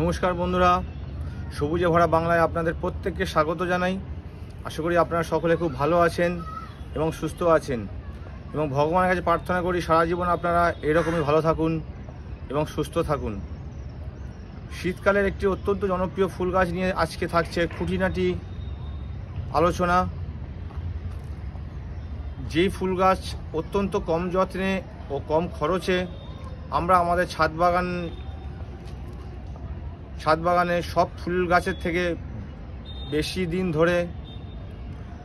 নমস্কার বন্ধুরা, সবুজে ভরা বাংলায় আপনাদের প্রত্যেককে স্বাগত জানাই। আশা করি আপনারা সকলে খুব ভালো আছেন এবং সুস্থ আছেন, এবং ভগবানের কাছে প্রার্থনা করি সারা জীবন আপনারা এরকমই ভালো থাকুন এবং সুস্থ থাকুন। শীতকালের একটি অত্যন্ত জনপ্রিয় ফুল গাছ নিয়ে আজকে থাকছে খুঁটিনাটি আলোচনা। যেই ফুল গাছ অত্যন্ত কম যত্নে ও কম খরচে আমরা আমাদের ছাদ বাগানে সব ফুল গাছের থেকে বেশি দিন ধরে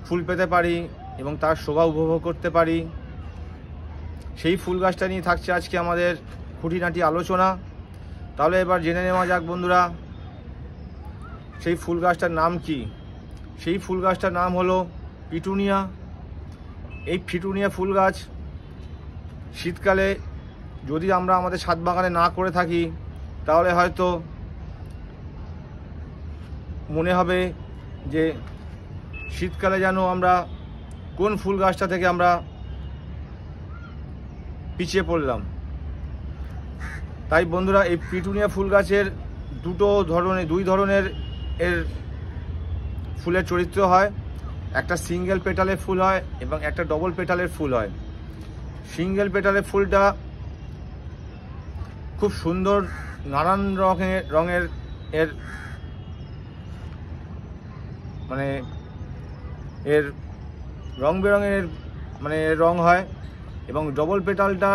ফুল পেতে পারি এবং তার শোভা উপভোগ করতে পারি, সেই ফুল গাছটা নিয়ে থাকছে আজকে আমাদের খুঁটিনাটি আলোচনা। তাহলে এবার জেনে নেওয়া যাক বন্ধুরা, সেই ফুল গাছটার নাম কি। সেই ফুল গাছটার নাম হলো পিটুনিয়া। এই পিটুনিয়া ফুল গাছ শীতকালে যদি আমরা আমাদের ছাদ বাগানে না করে থাকি তাহলে হয়তো মনে হবে যে শীতকালে যেন আমরা কোন ফুল গাছটা থেকে আমরা পিছিয়ে পড়লাম। তাই বন্ধুরা, এই পিটুনিয়া ফুল গাছের দুই ধরনের এর ফুলের চরিত্র হয়। একটা সিঙ্গেল পেটালের ফুল হয় এবং একটা ডবল পেটালের ফুল হয়। সিঙ্গেল পেটালের ফুলটা খুব সুন্দর নানান রঙের এর মানে এর রং বেরঙের রং হয়, এবং ডবল পেটালটা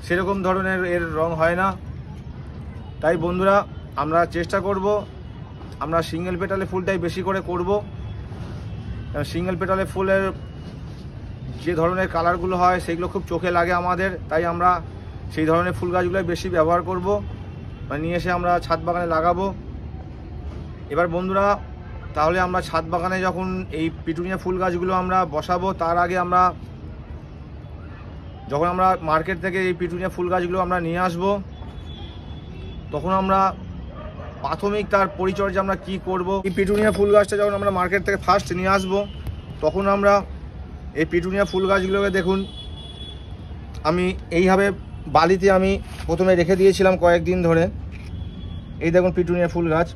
সেরকম ধরনের এর রং হয় না। তাই বন্ধুরা, আমরা চেষ্টা করব আমরা সিঙ্গেল পেটালের ফুলটাই বেশি করে করব। সিঙ্গেল পেটালের ফুলের যে ধরনের কালারগুলো হয় সেগুলো খুব চোখে লাগে আমাদের, তাই আমরা সেই ধরনের ফুল গাছগুলোই বেশি ব্যবহার করব, নিয়ে এসে আমরা ছাদ বাগানে লাগাবো। এবার বন্ধুরা, তাহলে আমরা ছাদ বাগানে যখন এই পিটুনিয়া ফুল গাছগুলো আমরা বসাবো, তার আগে যখন আমরা মার্কেট থেকে এই পিটুনিয়া ফুল গাছগুলো আমরা নিয়ে আসব, তখন আমরা প্রাথমিক তার পরিচর্যা আমরা কি করব। এই পিটুনিয়া ফুল গাছটা যখন আমরা মার্কেট থেকে ফার্স্ট নিয়ে আসব, তখন আমরা এই পিটুনিয়া ফুল গাছগুলোকে দেখুন, আমি এইভাবে বালিতে আমি প্রথমে রেখে দিয়েছিলাম কয়েকদিন ধরে। এই দেখুন পিটুনিয়া ফুল গাছ,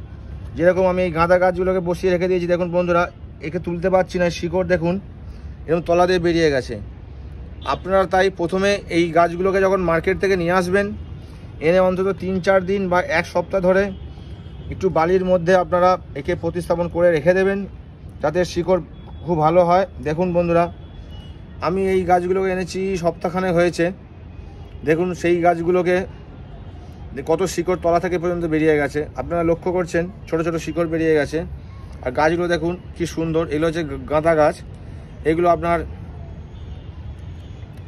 যেরকম আমি এই গাঁদা গাছগুলোকে বসিয়ে রেখে দিয়েছি। দেখুন বন্ধুরা, একে তুলতে পারছি না, শিকড় দেখুন এরকম তলা দিয়ে বেরিয়ে গেছে। আপনারা তাই প্রথমে এই গাছগুলোকে যখন মার্কেট থেকে নিয়ে আসবেন, এনে অন্তত 3-4 দিন বা 1 সপ্তাহ ধরে একটু বালির মধ্যে আপনারা একে প্রতিস্থাপন করে রেখে দেবেন, যাতে শিকড় খুব ভালো হয়। দেখুন বন্ধুরা, আমি এই গাছগুলোকে এনেছি সপ্তাহখানেক হয়েছে। দেখুন সেই গাছগুলোকে কত শিকড় তলা থেকে পর্যন্ত বেরিয়ে গেছে, আপনারা লক্ষ্য করছেন ছোট ছোট শিকড় বেরিয়ে গেছে। আর গাছগুলো দেখুন কি সুন্দর। এগুলো হচ্ছে গাঁদা গাছ, এগুলো আপনার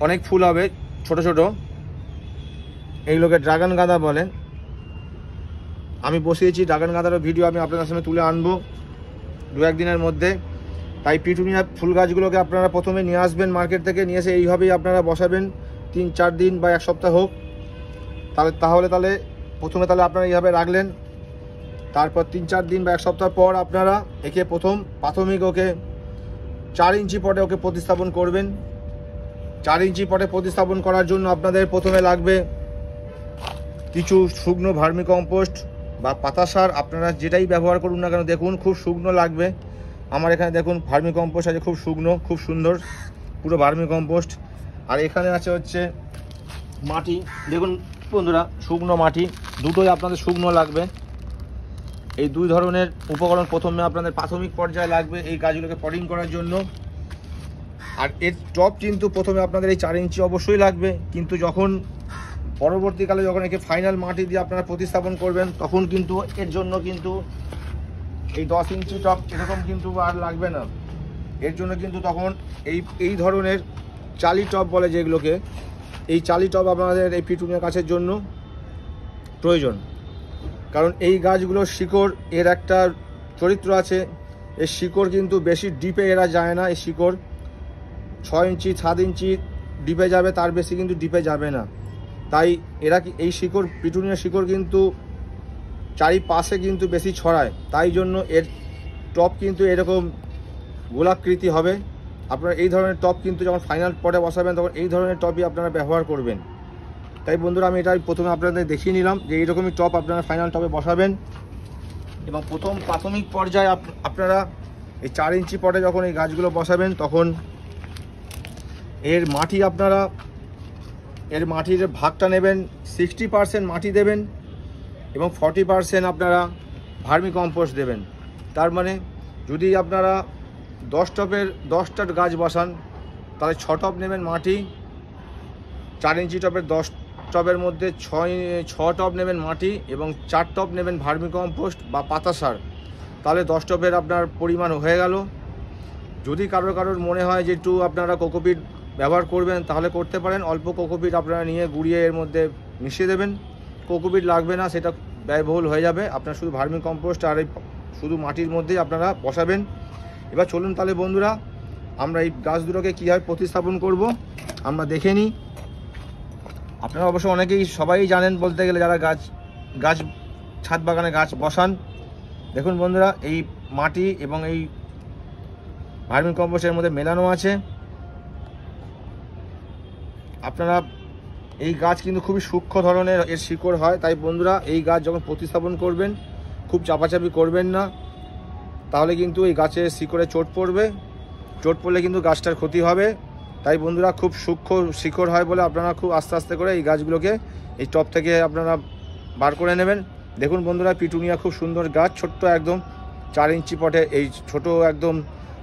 অনেক ফুল হবে ছোট ছোট, এইগুলোকে ড্রাগন গাঁদা বলে। আমি বসিয়েছি ড্রাগন গাঁদারও ভিডিও আমি আপনাদের সামনে তুলে আনবো 2-1 দিনের মধ্যে। তাই পিটুনিয়া ফুল গাছগুলোকে আপনারা প্রথমে নিয়ে আসবেন মার্কেট থেকে, নিয়ে এসে এইভাবেই আপনারা বসাবেন 3-4 দিন বা 1 সপ্তাহ হোক। তাহলে প্রথমে আপনারা এইভাবে রাখলেন। তারপর 3-4 দিন বা 1 সপ্তাহ পর আপনারা একে প্রাথমিক ওকে 4 ইঞ্চি পটে ওকে প্রতিস্থাপন করবেন। 4 ইঞ্চি পটে প্রতিস্থাপন করার জন্য আপনাদের প্রথমে লাগবে কিছু শুকনো ভার্মি কম্পোস্ট বা পাতা সার, আপনারা যেটাই ব্যবহার করুন না কেন। দেখুন খুব শুকনো লাগবে। আমার এখানে দেখুন ভার্মি কম্পোস্ট আছে, খুব শুকনো, খুব সুন্দর পুরো ভার্মি কম্পোস্ট। আর এখানে আছে হচ্ছে মাটি। দেখুন বন্ধুরা, শুকনো মাটি, দুটোই আপনাদের শুকনো লাগবে। এই 2 ধরনের উপকরণ প্রথমে আপনাদের প্রাথমিক পর্যায়ে লাগবে এই গাছগুলোকে পটিং করার জন্য। আর এর টপ কিন্তু প্রথমে আপনাদের এই 4 ইঞ্চি অবশ্যই লাগবে, কিন্তু পরবর্তীকালে যখন একে ফাইনাল মাটি দিয়ে আপনারা প্রতিস্থাপন করবেন, তখন কিন্তু এর জন্য কিন্তু এই 10 ইঞ্চি টপ এরকম কিন্তু আর লাগবে না। এর জন্য কিন্তু তখন এই ধরনের চালি টপ বলে যেগুলোকে, এই চালি টপ আপনাদের এই পিটুনিয়া গাছের জন্য প্রয়োজন। কারণ এই গাছগুলোর শিকড় এর একটা চরিত্র আছে, এই শিকড় কিন্তু বেশি ডিপে এরা যায় না। এই শিকড় 6 ইঞ্চি 7 ইঞ্চি ডিপে যাবে, তার বেশি কিন্তু ডিপে যাবে না। তাই এই শিকড়, পিটুনিয়া শিকড় কিন্তু চারিপাশে কিন্তু বেশি ছড়ায়। তাই জন্য এর টপ কিন্তু এরকম গোলাকৃতি হবে। আপনারা এই ধরনের টপ কিন্তু যখন ফাইনাল পটে বসাবেন, তখন এই ধরনের টপই আপনারা ব্যবহার করবেন। তাই বন্ধুরা আমি এটাই প্রথমে আপনাদের দেখিয়ে নিলাম যে এইরকমই টপ আপনারা ফাইনাল টপে বসাবেন। এবং প্রথম প্রাথমিক পর্যায়ে আপনারা এই 4 ইঞ্চি পটে যখন এই গাছগুলো বসাবেন তখন এর মাটির ভাগটা নেবেন, 60% মাটি দেবেন এবং 40% আপনারা ভার্মি কম্পোস্ট দেবেন। তার মানে যদি আপনারা 10 টপের 10টা গাছ বসান তাহলে 6 টপ নেবেন মাটি, 4 ইঞ্চি টপের 10 টবের মধ্যে 6 টপ নেবেন মাটি এবং 4 টপ নেবেন ভার্মি কম্পোস্ট বা পাতা সার, তাহলে 10 টপের আপনার পরিমাণ হয়ে গেল। যদি কারোর মনে হয় যে একটু আপনারা কোকোপিট ব্যবহার করবেন তাহলে করতে পারেন, অল্প কোকোপিট আপনারা নিয়ে গুঁড়িয়ে এর মধ্যে মিশিয়ে দেবেন। কোকোপিট লাগবে না, সেটা ব্যয়বহুল হয়ে যাবে। আপনার শুধু ভার্মি কম্পোস্ট আর এই শুধু মাটির মধ্যেই আপনারা বসাবেন। এবার চলুন তাহলে বন্ধুরা আমরা এই গাছ দুটোকে কীভাবে প্রতিস্থাপন করব আমরা দেখে নিই। আপনারা অবশ্য সবাই জানেন বলতে গেলে, যারা গাছ ছাদ বাগানে গাছ বসান। দেখুন বন্ধুরা, এই মাটি এবং এই ভার্মি কম্পোস্টের মধ্যে মেলানো আছে। আপনারা এই গাছ কিন্তু খুবই সূক্ষ্ম ধরনের এর শিকড় হয়, তাই বন্ধুরা এই গাছ যখন প্রতিস্থাপন করবেন খুব চাপাচাপি করবেন না, তাহলে কিন্তু এই গাছের শিকড়ে চোট পড়লে কিন্তু গাছটার ক্ষতি হবে। তাই বন্ধুরা খুব সূক্ষ্ম শিকড় হয় বলে আপনারা খুব আস্তে আস্তে করে এই গাছগুলোকে এই টব থেকে আপনারা বার করে নেবেন। দেখুন বন্ধুরা, পিটুনিয়া খুব সুন্দর গাছ, ছোট্ট একদম 4 ইঞ্চি পটে, এই ছোট একদম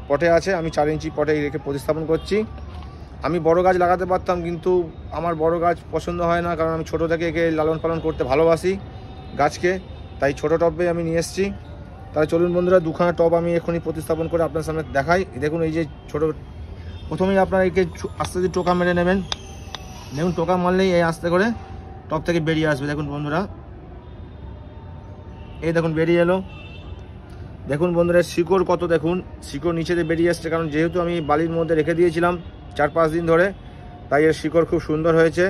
পটে আছে। আমি 4 ইঞ্চি পটে রেখে প্রতিস্থাপন করছি। আমি বড় গাছ লাগাতে পারতাম কিন্তু আমার বড় গাছ পছন্দ হয় না, কারণ আমি ছোটো থেকে একে লালন পালন করতে ভালোবাসি গাছকে, তাই ছোট টবে আমি নিয়ে এসেছি। তাহলে চলুন বন্ধুরা, 2খানা টব আমি এখনই প্রতিস্থাপন করে আপনার সামনে দেখাই। দেখুন এই যে ছোটো, প্রথমেই আপনারা একে আস্তে আস্তে টোকা মেরে নেবেন। দেখুন টোকা মারলেই এই আস্তে করে টব থেকে বেরিয়ে আসবে। দেখুন বন্ধুরা, এই দেখুন বেরিয়ে এলো। দেখুন বন্ধুরা শিকড় কত, দেখুন শিকড় নিচেতে বেরিয়ে আসছে, কারণ যেহেতু আমি বালির মধ্যে রেখে দিয়েছিলাম 4-5 দিন ধরে, তাই এর শিকড় খুব সুন্দর হয়েছে।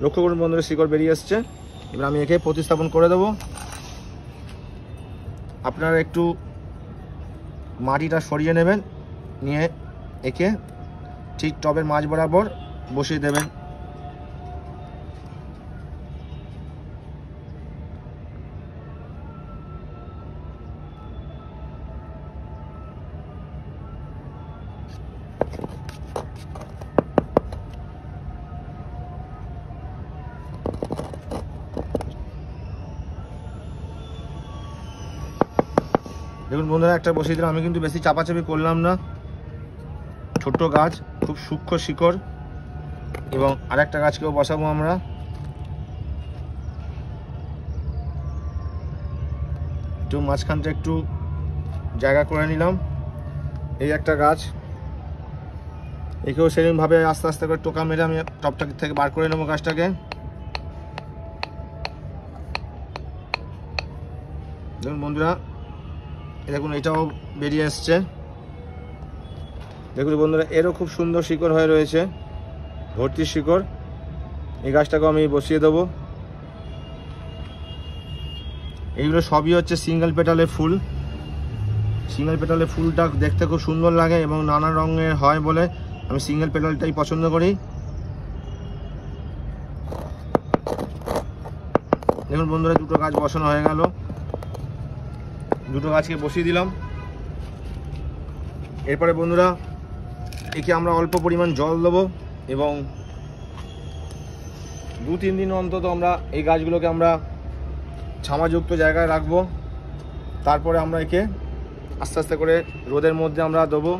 লক্ষ্য করুন বন্ধুরা, শিকড় বেরিয়ে আসছে। এবার আমি একে প্রতিস্থাপন করে দেবো। আপনারা একটু মাটিটা সরিয়ে নেবেন, নিয়ে একে ঠিক টবের মাঝ বরাবর বসিয়ে দেবেন। দেখুন বন্ধুরা, একটা বসিয়ে দিলাম। আমি কিন্তু বেশি চাপাচাপি করলাম না, ছোট্ট গাছ, খুব সূক্ষ্ম শিকড়। এবং আরেকটা গাছকেও বসাবো আমরা। একটু মাঝখানটা একটু জায়গা করে নিলাম। এই একটা গাছ, একেও সেরকমভাবে আস্তে আস্তে করে টোকা মেরে আমি টপটা থেকে বার করে নেবো গাছটাকে। দেখুন বন্ধুরা, দেখুন এটাও বেরিয়ে আসছে। দেখুন বন্ধুরা, এরও খুব সুন্দর শিকড় হয়ে রয়েছে, ভর্তি শিকড়। এই গাছটাকেও আমি বসিয়ে দেবো। এইগুলো সবই হচ্ছে সিঙ্গেল পেটালের ফুল। সিঙ্গেল পেটালের ফুলটা দেখতে খুব সুন্দর লাগে এবং নানা রঙের হয় বলে আমি সিঙ্গেল পেটালটাই পছন্দ করি। দেখুন বন্ধুরা, দুটো গাছ বসানো হয়ে গেল। দুটো গাছকে বসিয়ে দিলাম। এরপরে বন্ধুরা একে আমরা অল্প পরিমাণ জল দেবো এবং 2-3 দিন অন্তত আমরা এই গাছগুলোকে আমরা ছামাযুক্ত জায়গায় রাখবো। তারপরে আমরা একে আস্তে আস্তে করে রোদের মধ্যে আমরা দেবো।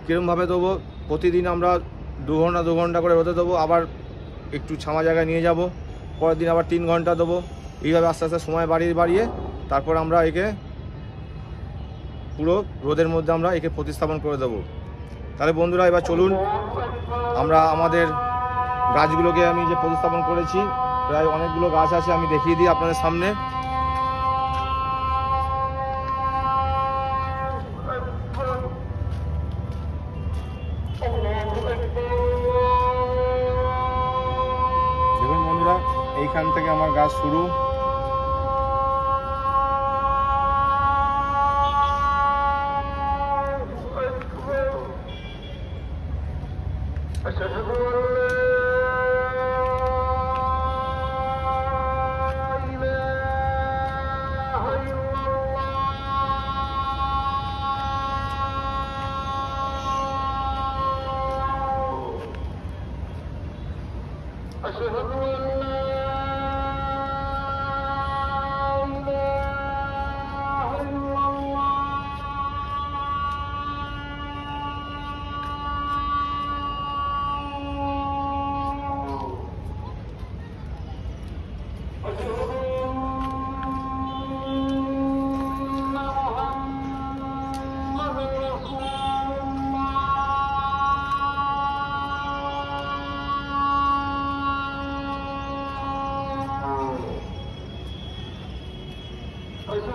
কীরকমভাবে দেবো, প্রতিদিন আমরা 2 ঘন্টা করে রোদে দেবো, আবার একটু ছামা জায়গায় নিয়ে যাব, পরের দিন আবার 3 ঘন্টা দেবো। এইভাবে আস্তে আস্তে সময় বাড়িয়ে তারপর আমরা একে পুরো রোদের মধ্যে আমরা একে প্রতিস্থাপন করে দেবো। তাহলে বন্ধুরা এবার চলুন আমরা আমাদের গাছগুলোকে আমি যে প্রতিস্থাপন করেছি, প্রায় অনেকগুলো গাছ আছে, আমি দেখিয়ে দিই আপনাদের সামনে। দেখুন বন্ধুরা, এইখান থেকে আমার গাছ শুরু। দেখুন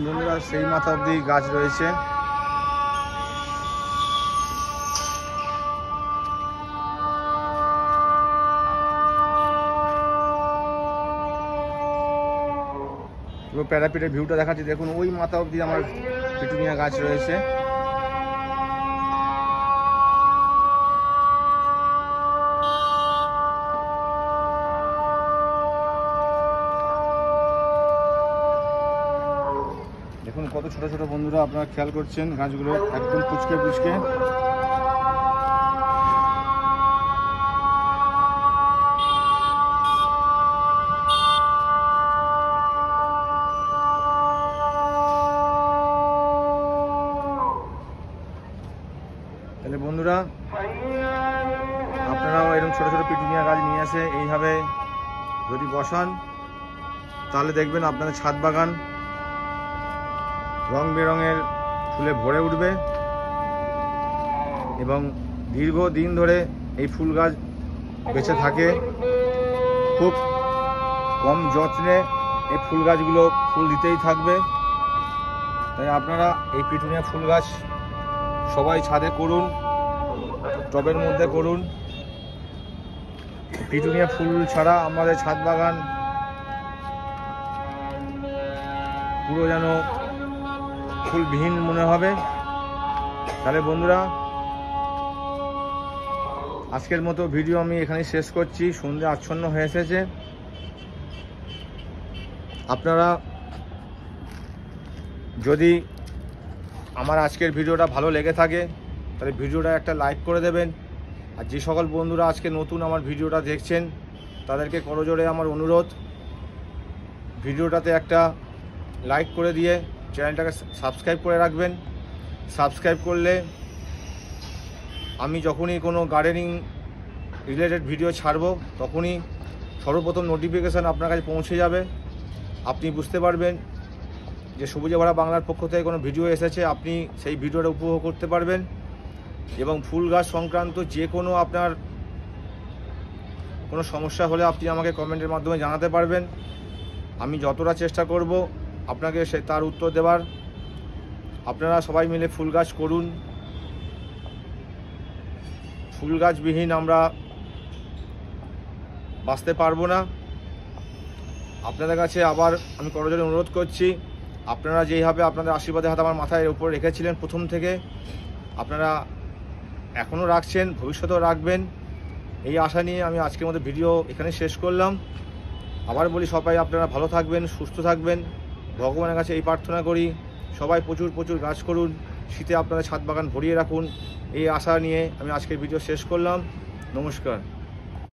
বন্ধুরা, সেই মাথা অবধি গাছ রয়েছে। প্যারাপিটের ভিউটা দেখাচ্ছি, দেখুন ওই মাথা অবধি আমার পিটুনিয়া গাছ রয়েছে। দেখুন কত ছোট ছোট বন্ধুরা, আপনারা খেয়াল করছেন গাছগুলো একদম পুচকে পুচকে। তাহলে বন্ধুরা, আপনারাও এরকম ছোট ছোট পিটুনিয়া গাছ নিয়ে এসে এইভাবে যদি বসান, তাহলে দেখবেন আপনাদের ছাদ বাগান রং বেরঙের ফুলে ভরে উঠবে এবং দীর্ঘদিন ধরে এই ফুল গাছ বেঁচে থাকে। খুব কম যত্নে এই ফুল গাছগুলো ফুল দিতেই থাকবে। তাই আপনারা এই পিটুনিয়া ফুল গাছ সবাই ছাদে করুন, টবের মধ্যে করুন। পিটুনিয়া ফুল ছাড়া আমাদের ছাদ বাগান পুরো যেন ফুলবিহীন মনে হবে। তাহলে বন্ধুরা, আজকের মতো ভিডিও আমি এখানেই শেষ করছি। সন্ধ্যে আচ্ছন্ন হয়ে এসেছে। আপনারা যদি আমার আজকের ভিডিওটা ভালো লেগে থাকে তাহলে ভিডিওটা একটা লাইক করে দেবেন। আর যে সকল বন্ধুরা আজকে নতুন আমার ভিডিওটা দেখছেন তাদেরকে করজোড়ে আমার অনুরোধ, ভিডিওটাতে একটা লাইক করে দিয়ে চ্যানেলটাকে সাবস্ক্রাইব করে রাখবেন। সাবস্ক্রাইব করলে আমি যখনই কোনো গার্ডেনিং রিলেটেড ভিডিও ছাড়বো তখনই সর্বপ্রথম নোটিফিকেশান আপনার কাছে পৌঁছে যাবে। আপনি বুঝতে পারবেন যে সবুজে ভরা বাংলার পক্ষ থেকে কোনো ভিডিও এসেছে, আপনি সেই ভিডিওটা উপভোগ করতে পারবেন। এবং ফুল গাছ সংক্রান্ত যে কোনো আপনার কোনো সমস্যা হলে আপনি আমাকে কমেন্টের মাধ্যমে জানাতে পারবেন। আমি যতটা চেষ্টা করব আপনাকে তার উত্তর দেওয়ার। আপনারা সবাই মিলে ফুল গাছ করুন। ফুল গাছবিহীন আমরা বাঁচতে পারবো না। আপনাদের কাছে আবার আমি করজোড়ে অনুরোধ করছি, আপনারা যেইভাবে আপনাদের আশীর্বাদের হাত আমার মাথায় উপর রেখেছিলেন প্রথম থেকে, আপনারা এখনও রাখছেন, ভবিষ্যতেও রাখবেন। এই আশা নিয়ে আমি আজকের মতো ভিডিও এখানে শেষ করলাম। আবার বলি, সবাই আপনারা ভালো থাকবেন, সুস্থ থাকবেন। ভগবানের কাছে এই প্রার্থনা করি, সবাই প্রচুর প্রচুর গাছ করুন, শীতে আপনাদের ছাদ বাগান ভরিয়ে রাখুন। এই আশা নিয়ে আমি আজকের ভিডিও শেষ করলাম। নমস্কার।